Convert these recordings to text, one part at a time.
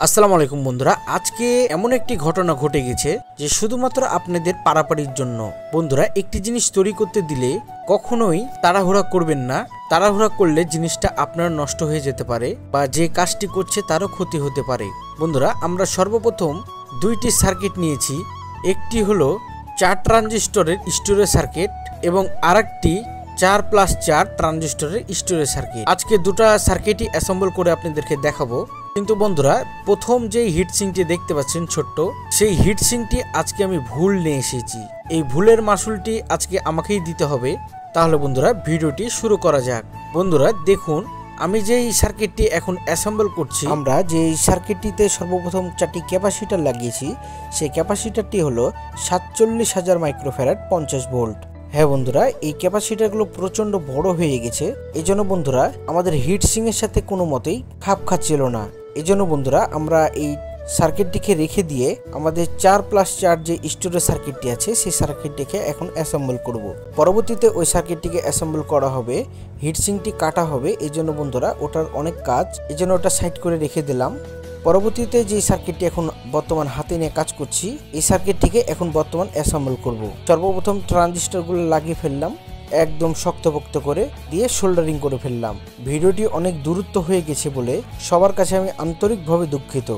আসসালামু আলাইকুম বন্ধুরা, আজকে এমন একটি ঘটনা ঘটে গেছে যে শুধুমাত্র আপনাদের পারাপাড়ির জন্য। বন্ধুরা, একটি জিনিস তৈরি করতে দিলে কখনোই তাড়াহুড়া করবেন না। তাড়াহুড়া করলে জিনিসটা আপনার নষ্ট হয়ে যেতে পারে বা যে কাজটি করছে তারও ক্ষতি হতে পারে। বন্ধুরা, আমরা সর্বপ্রথম দুইটি সার্কিট নিয়েছি। একটি হলো 4 ট্রানজিস্টরের স্টোরেজ সার্কিট এবং আরেকটি 4+4 ট্রানজিস্টরের স্টোরেজ সার্কিট। আজকে দুটো সার্কিটই অ্যাসেম্বল করে আপনাদেরকে দেখাবো। কিন্তু বন্ধুরা, প্রথম যে হিটসিংটি দেখতে পাচ্ছেন ছোট্ট, সেই হিটসিংটি আজকে আমি ভুল নিয়ে এসেছি। এই ভুলের মাসুলটি আজকে আমাকেই দিতে হবে। তাহলে বন্ধুরা, ভিডিওটি শুরু করা যাক। বন্ধুরা দেখুন, আমি যেই সার্কিটটি এখন অ্যাসেম্বল করছি, আমরা যে সার্কিটটিতে সর্বপ্রথম 4টি ক্যাপাসিটার লাগিয়েছি, সেই ক্যাপাসিটারটি হলো 47,000 মাইক্রোফ্যারাড 50 ভোল্ট। হ্যাঁ বন্ধুরা, এই ক্যাপাসিটারগুলো প্রচন্ড বড় হয়ে গেছে। এই জন্য বন্ধুরা, আমাদের হিটসিং এর সাথে কোনো মতেই খাপ খাচ্ছিল না। এই জন্য বন্ধুরা, আমরা এই সার্কিটটিকে রেখে দিয়ে আমাদের 4+4 যে স্টোরেজ সার্কিটটি আছে, সেই সার্কিটটিকে এখন অ্যাসেম্বল করব। পরবর্তীতে ওই সার্কিটটিকে অ্যাসেম্বল করা হবে, হিটসিংটি কাটা হবে। এই জন্য বন্ধুরা, ওটার অনেক কাজ, এই জন্য ওটা সাইড করে রেখে দিলাম। পরবর্তীতে যে সার্কিটটি এখন বর্তমান হাতে নিয়ে কাজ করছি, এই সার্কিটটিকে এখন বর্তমান অ্যাসেম্বল করব। সর্বপ্রথম ট্রানজিস্টরগুলো লাগিয়ে ফেললাম, একদম শক্তপোক্ত করে দিয়ে সোল্ডারিং করে ফেললাম। ভিডিওটি অনেক দূরত্ব হয়ে গেছে বলে সবার কাছে আমি আন্তরিকভাবে দুঃখিত।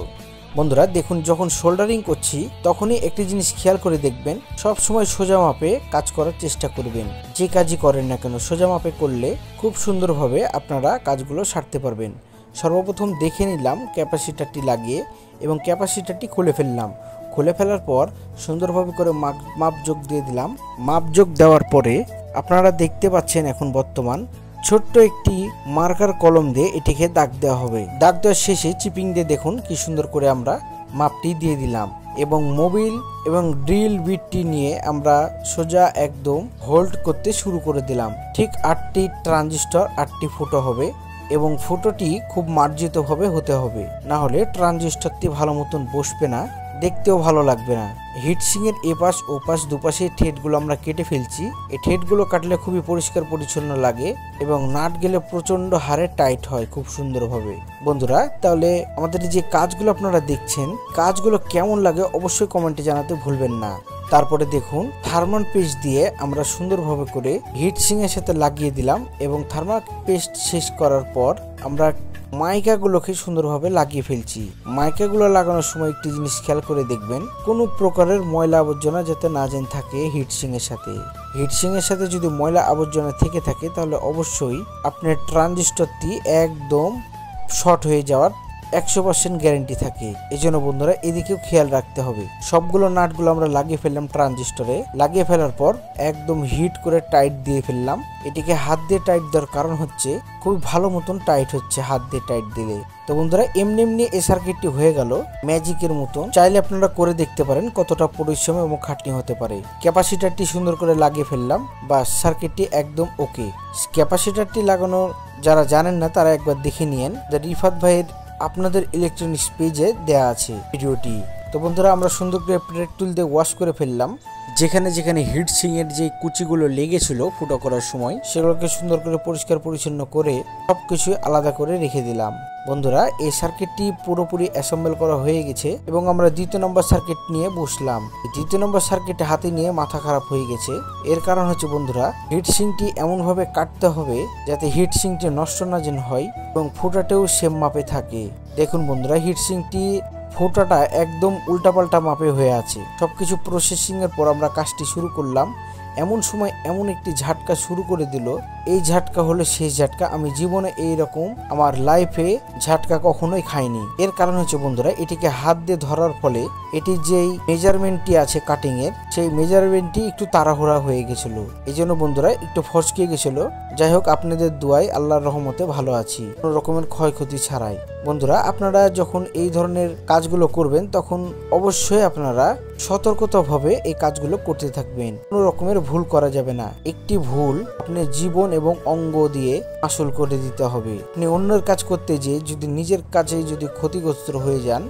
বন্ধুরা দেখুন, যখন সোল্ডারিং করছি তখনই একটি জিনিস খেয়াল করে দেখবেন, সব সময় সোজা মাপে কাজ করার চেষ্টা করবেন। যে কাজই করেন না কেন, সোজা মাপে করলে খুব সুন্দরভাবে আপনারা কাজগুলো সারতে পারবেন। সর্বপ্রথম দেখে নিলাম ক্যাপাসিটারটি লাগিয়ে এবং ক্যাপাসিটারটি খুলে ফেললাম। খুলে ফেলার পর সুন্দরভাবে করে মাপ যোগ দিয়ে দিলাম। মাপ যোগ দেওয়ার পরে আপনারা দেখতে পাচ্ছেন এখন বর্তমান ছোট্ট একটি মার্কার কলম দিয়ে এটিকে দাগ দেওয়া হবে। দাগ দেওয়ার শেষে চিপিং দিয়ে দেখুন কি সুন্দর করে আমরা মাপটি দিয়ে দিলাম এবং মোবিল এবং ড্রিল বিটটি নিয়ে আমরা সোজা একদম হোল্ড করতে শুরু করে দিলাম। ঠিক 8টি ট্রানজিস্টর 8টি ফুটো হবে এবং ফুটোটি খুব মার্জিতভাবে হতে হবে, না হলে ট্রানজিস্টরটি ভালো মতন বসবে না, দেখতেও ভালো লাগবে না। হিটসিং এর এপাশ ওপাশ দুপাশে থ্রেডগুলো আমরা কেটে ফেলছি। এই থ্রেডগুলো কাটলে খুবই পরিষ্কার পরিচ্ছন্ন লাগে এবং নাট গেলে প্রচন্ড হারে টাইট হয় খুব সুন্দরভাবে। বন্ধুরা, তাহলে আমাদের যে কাজগুলো আপনারা দেখছেন, কাজগুলো কেমন লাগে অবশ্যই কমেন্টে জানাতে ভুলবেন না। তারপরে দেখুন, থার্মাল পেস্ট দিয়ে আমরা সুন্দরভাবে করে হিটসিং এর সাথে লাগিয়ে দিলাম এবং থার্মাল পেস্ট শেষ করার পর আমরা মাইকাগুলোকে সুন্দরভাবে লাগিয়ে ফেলছি। মাইকাগুলো লাগানোর সময় একটি জিনিস খেয়াল করে দেখবেন, কোনো প্রকারের ময়লা আবর্জনা যাতে না যেন থাকে হিটসিং এর সাথে। হিটসিং এর সাথে যদি ময়লা আবর্জনা থেকে থাকে তাহলে অবশ্যই আপনার ট্রানজিস্টরটি একদম শর্ট হয়ে যাওয়ার 100% গ্যারেন্টি থাকে। এই জন্য বন্ধুরা, এদিকেও খেয়াল রাখতে হবে। সবগুলো নাটগুলো আমরা লাগিয়ে ফেললাম ট্রানজিস্টরে। লাগিয়ে ফেলার পর একদম হিট করে টাইট দিয়ে ফেললাম। এটিকে হাত দিয়ে টাইট দেওয়ার কারণ হচ্ছে খুব ভালো মতন টাইট হচ্ছে হাত দিয়ে টাইট দিলে। তো বন্ধুরা, এমনি এই সার্কিটটি হয়ে গেল ম্যাজিকের মতন। চাইলে আপনারা করে দেখতে পারেন কতটা পরিশ্রম এবং খাটনি হতে পারে। ক্যাপাসিটারটি সুন্দর করে লাগিয়ে ফেললাম, বা সার্কিটটি একদম ওকে। ক্যাপাসিটারটি লাগানো যারা জানেন না তারা একবার দেখে নিয়েন, রিফাত ভাইয়ের আপনাদের ইলেকট্রনিক্স পেজে দেয়া আছে ভিডিওটি। তো বন্ধুরা, আমরা সুন্দর করে প্লেট টুল দিয়ে ওয়াশ করে ফেললাম। যেখানে যেখানে হিটসিং এর যে কুচিগুলো লেগেছিল ফুটো করার সময়, সেগুলোকে সুন্দর করে পরিষ্কার পরিচ্ছন্ন করে সবকিছু আলাদা করে রেখে দিলাম। বন্ধুরা, এই সার্কিটটি পুরোপুরি অ্যাসেম্বল করা হয়ে গেছে এবং আমরা 2 নম্বর সার্কিট নিয়ে বসলাম। 2 নম্বর সার্কিটে হাতে নিয়ে মাথা খারাপ হয়ে গেছে। এর কারণ হচ্ছে বন্ধুরা, হিটসিংটি এমনভাবে কাটতে হবে যাতে হিটসিংটি নষ্ট না যেন হয় এবং ফুটাটাও সেম মাপে থাকে। দেখুন বন্ধুরা, হিটসিংটি ফুটাটা একদম উল্টাপাল্টা মাপে হয়ে আছে। সবকিছু প্রসেসিং এর পর আমরা কাজটি শুরু করলাম। এমন সময় এমন একটি ঝাটকা শুরু করে দিল। এই ঝাটকা হলো শেষ ঝাটকা। আমি জীবনে এইরকম আমার লাইফে ঝাটকা কখনোই খাইনি। এর কারণ হচ্ছে বন্ধুরা, এটিকে হাত দিয়ে ধরার ফলে এটির যেই মেজারমেন্টটি আছে কাটিং এর, সেই মেজারমেন্টটি একটু তাড়াহুড়া হয়ে গেছিল। এই জন্য বন্ধুরা একটু ফসকে গেছিল। যাই হোক, আপনাদের দোয়ায় আল্লাহর রহমতে ভালো আছি, কোনো রকমের ক্ষয়ক্ষতি ছাড়াই। বন্ধুরা, আপনারা যখন এই ধরনের কাজগুলো করবেন তখন অবশ্যই আপনারা সতর্কতাভাবে এই কাজগুলো করতে থাকবেন। কোনো রকমের ভুল করা যাবে না। একটি ভুল আপনার জীবন এবং অঙ্গ দিয়ে আসল করে দিতে হবে। আপনি অন্যের কাজ করতে যেয়ে যদি নিজের কাজে যদি ক্ষতিগ্রস্ত হয়ে যান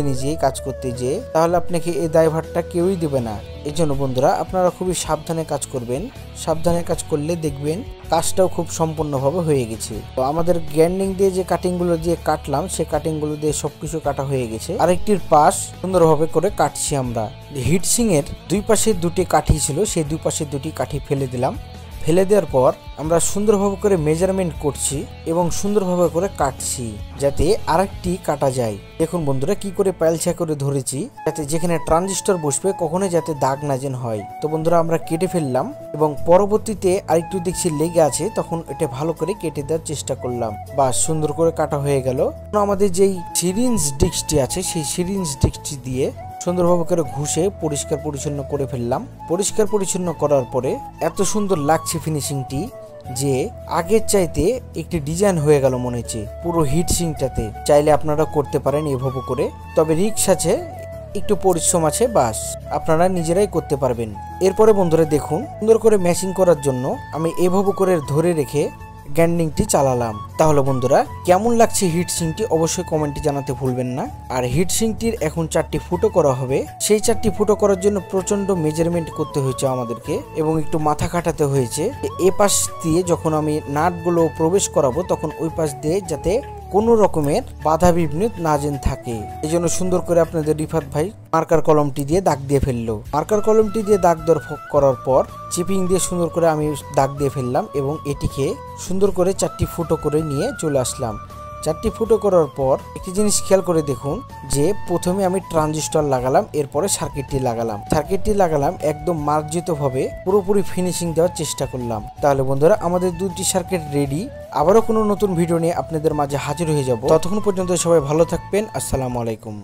নিজেই কাজ করতে যেয়ে, তাহলে আপনাকে এই দায়ভারটা কেউই দেবে না। এই জন্য বন্ধুরা আপনারা খুবই সাবধানে কাজ করবেন। সাবধানে কাজ করলে দেখবেন কাজটাও খুব সম্পূর্ণভাবে হয়ে গেছে। তো আমাদের গ্রাইন্ডিং দিয়ে যে কাটিংগুলো দিয়ে কাটলাম, সেই কাটিংগুলো দিয়ে সবকিছু কাটা হয়ে গেছে। আরেকটির পাশ সুন্দরভাবে করে কাটছি আমরা। হিটসিং এর দুই পাশে দুটি কাঠি ছিল, সেই দুই পাশে দুটি কাঠি ফেলে দিলাম। ফেলে দেওয়ার পর আমরা সুন্দরভাবে করে মেজারমেন্ট করছি এবং সুন্দরভাবে করে কাটছি যাতে আরেকটি কাটা যায়। দেখুন বন্ধুরা কি করে পাইলছা করে ধরেছি, যাতে যেখানে ট্রানজিস্টর বসবে কখনো যাতে দাগ না যেন হয়। তো বন্ধুরা আমরা কেটে ফেললাম এবং পরবর্তীতে আরেকটু দেখছি লেগে আছে, তখন এটা ভালো করে কেটে দেওয়ার চেষ্টা করলাম। বা সুন্দর করে কাটা হয়ে গেল। আমাদের যেই সিরিঞ্জ ডিস্কটি আছে সেই সিরিঞ্জ ডিস্কটি দিয়ে সুন্দরভাবে করে ঘষে পরিষ্কার পরিচ্ছন্ন করে ফেললাম। পরিষ্কার পরিচ্ছন্ন করার পরে এত সুন্দর লাগছে ফিনিশিংটি যে আগের চাইতে একটি ডিজাইন হয়ে গেল মনে হচ্ছে পুরো হিটসিংটাতে। চাইলে আপনারা করতে পারেন এভাবে করে, তবে রিস্ক আছে, একটু পরিশ্রম আছে, বাস আপনারা নিজেরাই করতে পারবেন। এরপরে বন্ধুরা দেখুন সুন্দর করে ম্যাচিং করার জন্য আমি এভাবে করে ধরে রেখে গ্রাইন্ডিংটি চালালাম। তাহলে বন্ধুরা কেমন লাগছে হিটসিংটি অবশ্যই কমেন্টে জানাতে ভুলবেন না। আর হিটসিংটির এখন 4টি ফুটো করা হবে। সেই 4টি ফুটো করার জন্য প্রচন্ড মেজারমেন্ট করতে হয়েছে আমাদেরকে এবং একটু মাথা খাটাতে হয়েছে। এ পাশ দিয়ে যখন আমি নাটগুলো প্রবেশ করাবো তখন ওই পাশ দিয়ে যাতে কোনো রকমের বাধা বিঘ্ন না যেন থাকে। এই জন্য সুন্দর করে আপনাদের রিফাত ভাই মার্কার কলমটি দিয়ে দাগ দিয়ে ফেললো। মার্কার কলমটি দিয়ে দাগ করার পর চিপিং দিয়ে সুন্দর করে আমি দাগ দিয়ে ফেললাম এবং এটিকে সুন্দর করে 4টি ফুটো করে নিয়ে চলে আসলাম। 4টি ফুটো করার পর একটি জিনিস খেয়াল করে দেখুন যে প্রথমে আমি ট্রানজিস্টর লাগালাম, এরপরে সার্কিটটি লাগালাম একদম মার্জিত ভাবে পুরোপুরি ফিনিশিং দেওয়ার চেষ্টা করলাম। তাহলে বন্ধুরা আমাদের 2টি সার্কিট রেডি। আবারও কোনো নতুন ভিডিও নিয়ে আপনাদের মাঝে হাজির হয়ে যাব। ততক্ষণ পর্যন্ত সবাই ভালো থাকবেন। আসসালামু আলাইকুম।